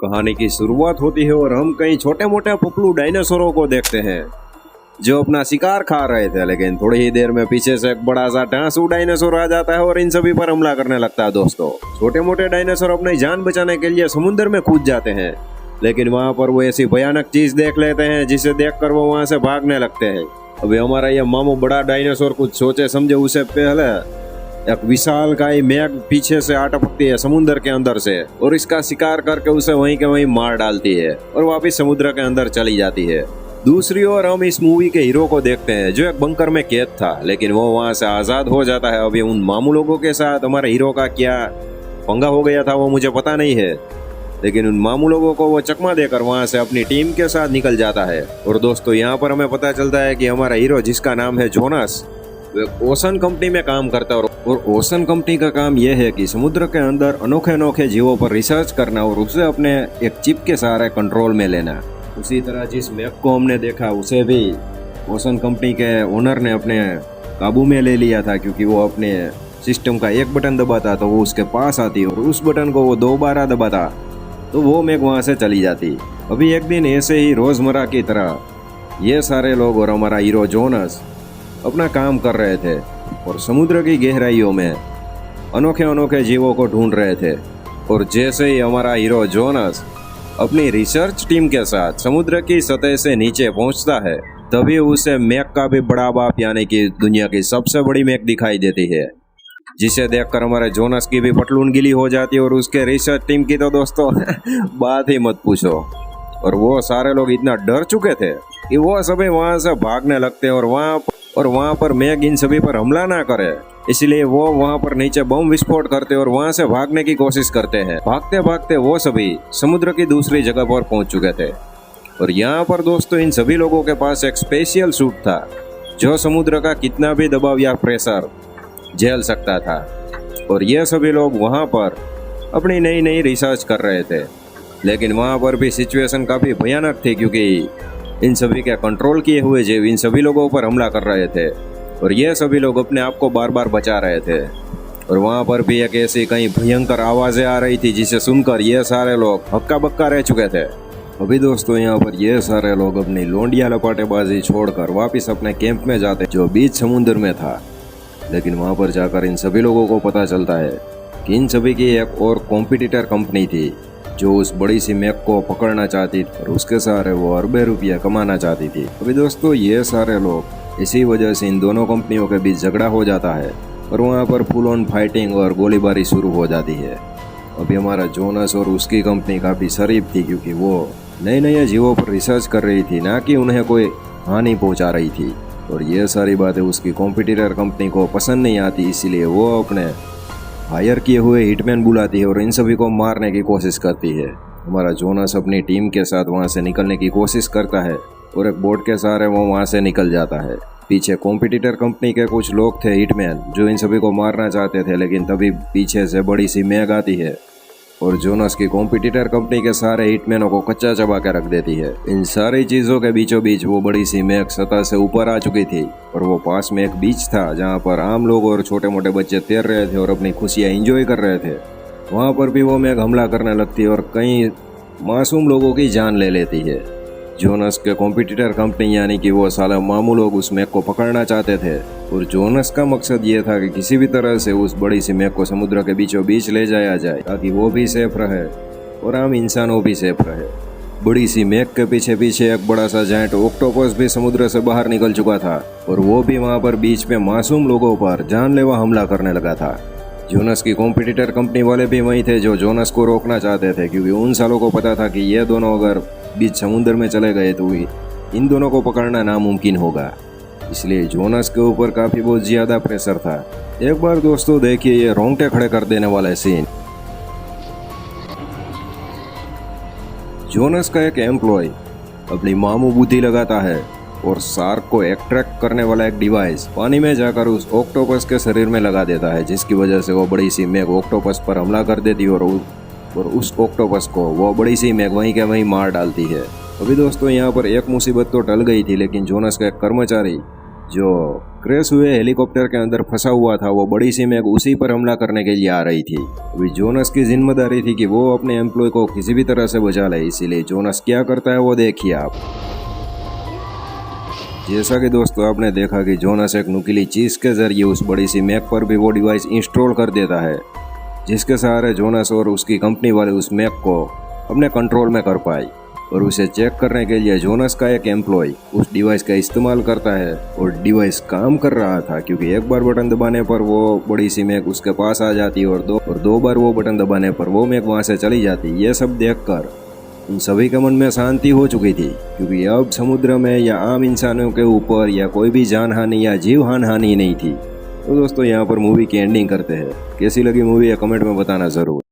कहानी की शुरुआत होती है और हम कई छोटे मोटे पपलू डायनासोरों को देखते हैं जो अपना शिकार खा रहे थे, लेकिन थोड़ी ही देर में पीछे से एक बड़ा सा टांसू डायनासोर आ जाता है और इन सभी पर हमला करने लगता है। दोस्तों, छोटे मोटे डायनासोर अपनी जान बचाने के लिए समुद्र में कूद जाते हैं, लेकिन वहाँ पर वो ऐसी भयानक चीज देख लेते हैं जिसे देखकर वो वहाँ से भागने लगते हैं। अभी हमारा ये मामू बड़ा डायनासोर कुछ सोचे समझे उससे पहले एक विशालकाय मेघ पीछे से आ टपकती है समुद्र के अंदर से और इसका शिकार करके उसे वहीं के वहीं मार डालती है और वापिस समुद्र के अंदर चली जाती है। दूसरी ओर हम इस मूवी के हीरो को देखते हैं जो एक बंकर में कैद था, लेकिन वो वहां से आजाद हो जाता है। अभी उन मामू लोगों के साथ हमारे हीरो का क्या पंगा हो गया था वो मुझे पता नहीं है, लेकिन उन मामू लोगों को वो चकमा देकर वहां से अपनी टीम के साथ निकल जाता है। और दोस्तों, यहाँ पर हमें पता चलता है कि हमारा हीरो जिसका नाम है जोनास, वो ओशन कंपनी में काम करता है और ओशन कंपनी का काम यह है कि समुद्र के अंदर अनोखे अनोखे जीवों पर रिसर्च करना और उसे अपने एक चिप के सहारे कंट्रोल में लेना। उसी तरह जिस मैप को हमने देखा उसे भी ओशन कंपनी के ओनर ने अपने काबू में ले लिया था, क्योंकि वो अपने सिस्टम का एक बटन दबाता तो वो उसके पास आती और उस बटन को वो 2 बार दबाता तो वो मैप वहाँ से चली जाती। अभी एक दिन ऐसे ही रोजमर्रा की तरह ये सारे लोग और हमारा हीरो जोनस अपना काम कर रहे थे और समुद्र की गहराइयों में अनोखे अनोखे जीवों को ढूंढ रहे थे। और जैसे ही हमारा हीरो जोनस अपनी रिसर्च टीम के साथ समुद्र की सतह से नीचे पहुंचता है, तभी उसे मैक का भी बड़ा बाप यानी कि दुनिया की सबसे बड़ी मैक दिखाई देती है, जिसे देखकर हमारे जोनस की भी पटलून गिली हो जाती है। और उसके रिसर्च टीम की तो दोस्तों बात ही मत पूछो। और वो सारे लोग इतना डर चुके थे कि वो सभी वहां से भागने लगते हैं और वहां पर मैक इन सभी पर हमला ना करे, इसलिए वो वहां पर नीचे बम विस्फोट करते और वहां से भागने की कोशिश करते हैं। भागते भागते वो सभी समुद्र की दूसरी जगह पर पहुंच चुके थे। और यहाँ पर दोस्तों इन सभी लोगों के पास एक स्पेशल सूट था जो समुद्र का कितना भी दबाव या प्रेशर झेल सकता था। और ये सभी लोग वहां पर अपनी नई नई रिसर्च कर रहे थे, लेकिन वहां पर भी सिचुएशन काफी भयानक थी, क्योंकि इन सभी के कंट्रोल किए हुए जीव इन सभी लोगों पर हमला कर रहे थे और ये सभी लोग अपने आप को बार बार बचा रहे थे। और वहां पर भी एक ऐसी कई भयंकर आवाजें आ रही थी जिसे सुनकर ये सारे लोग हक्का बक्का रह चुके थे। अभी दोस्तों, यहाँ पर ये सारे लोग अपनी लोंडिया लपाटेबाजी छोड़कर वापिस अपने कैंप में जाते जो बीच समुद्र में था। लेकिन वहां पर जाकर इन सभी लोगों को पता चलता है कि इन सभी की एक और कॉम्पिटिटर कंपनी थी जो उस बड़ी सी मैक को पकड़ना चाहती थी और उसके सहारे वो अरबे रुपया कमाना चाहती थी। अभी दोस्तों, ये सारे लोग इसी वजह से इन दोनों कंपनियों के बीच झगड़ा हो जाता है और वहाँ पर फुल ऑन फाइटिंग और गोलीबारी शुरू हो जाती है। अभी हमारा जोनस और उसकी कंपनी काफ़ी शरीफ थी, क्योंकि वो नए नए जीवों पर रिसर्च कर रही थी, ना कि उन्हें कोई हानि पहुँचा रही थी। और ये सारी बातें उसकी कॉम्पिटिटर कंपनी को पसंद नहीं आती, इसीलिए वो अपने हायर किए हुए हिटमैन बुलाती है और इन सभी को मारने की कोशिश करती है। हमारा जोनस अपनी टीम के साथ वहाँ से निकलने की कोशिश करता है और एक बोट के सहारे वो वहाँ से निकल जाता है। पीछे कॉम्पिटिटर कंपनी के कुछ लोग थे हिटमैन जो इन सभी को मारना चाहते थे, लेकिन तभी पीछे से बड़ी सी मैग आती है और जोनस की कॉम्पिटिटर कंपनी के सारे हिटमैनों को कच्चा चबा के रख देती है। इन सारी चीजों के बीचों बीच वो बड़ी सी मैग सतह से ऊपर आ चुकी थी और वो पास में एक बीच था जहाँ पर आम लोग और छोटे मोटे बच्चे तैर रहे थे और अपनी खुशियाँ एंजॉय कर रहे थे। वहाँ पर भी वो मैग हमला करने लगती है और कई मासूम लोगों की जान ले लेती है। जोनस के कॉम्पिटिटर कंपनी यानी कि वो साले मामू लोग उस मैग को पकड़ना चाहते थे और जोनस का मकसद ये था कि किसी भी तरह से उस बड़ी सी मैग को समुद्र के बीचों बीच ले जाया जाए ताकि वो भी सेफ रहे और आम इंसानों भी सेफ रहे। बड़ी सी मैग के पीछे पीछे एक बड़ा सा जायंट ऑक्टोपस भी समुद्र से बाहर निकल चुका था और वो भी वहाँ पर बीच में मासूम लोगों पर जानलेवा हमला करने लगा था। जोनस की कॉम्पिटिटर कंपनी वाले भी वही थे जो जोनस को रोकना चाहते थे, क्योंकि उन सालों को पता था कि ये दोनों अगर बीच समुद्र में चले गए तो इन दोनों को पकड़ना नामुमकिन होगा, इसलिए जोनस के ऊपर काफ़ी बहुत ज़्यादा प्रेशर था। एक बार दोस्तों देखिए ये रोंगटे खड़े कर देने वाला सीन। जोनस का एक एम्प्लॉय अपनी मामू बुद्धि लगाता है और शार्क को अट्रैक्ट करने वाला एक डिवाइस पानी में जाकर उस ऑक्टोपस के शरीर में लगा देता है, जिसकी वजह से वो बड़ी सी मैग ऑक्टोपस पर हमला कर देती है और उस ऑक्टोपस को वो बड़ी सी मैग वहीं के वहीं मार डालती है। अभी दोस्तों, यहाँ पर एक मुसीबत तो टल गई थी, लेकिन जोनस का एक कर्मचारी जो क्रैश हुए हेलीकॉप्टर के अंदर फंसा हुआ था वो बड़ी सी मैक उसी पर हमला करने के लिए आ रही थी। अभी जोनस की जिम्मेदारी थी कि वो अपने एम्प्लॉय को किसी भी तरह से बचा ले, इसीलिए जोनस क्या करता है वो देखिए आप। जैसा कि दोस्तों आपने देखा कि जोनस एक नुकीली चीज के जरिए उस बड़ी सी मैक पर भी वो डिवाइस इंस्टॉल कर देता है, जिसके सहारे जोनस और उसकी कंपनी वाले उस मैक को अपने कंट्रोल में कर पाए। और उसे चेक करने के लिए जोनस का एक एम्प्लॉय उस डिवाइस का इस्तेमाल करता है और डिवाइस काम कर रहा था, क्योंकि एक बार बटन दबाने पर वो बड़ी सी मैक उसके पास आ जाती और दो बार वो बटन दबाने पर वो मैक वहां से चली जाती। ये सब देखकर उन सभी के मन में शांति हो चुकी थी, क्योंकि अब समुद्र में या आम इंसानों के ऊपर या कोई भी जान हानि या जीव हानि नहीं थी। तो दोस्तों यहाँ पर मूवी की एंडिंग करते हैं। कैसी लगी मूवी या कमेंट में बताना जरूर।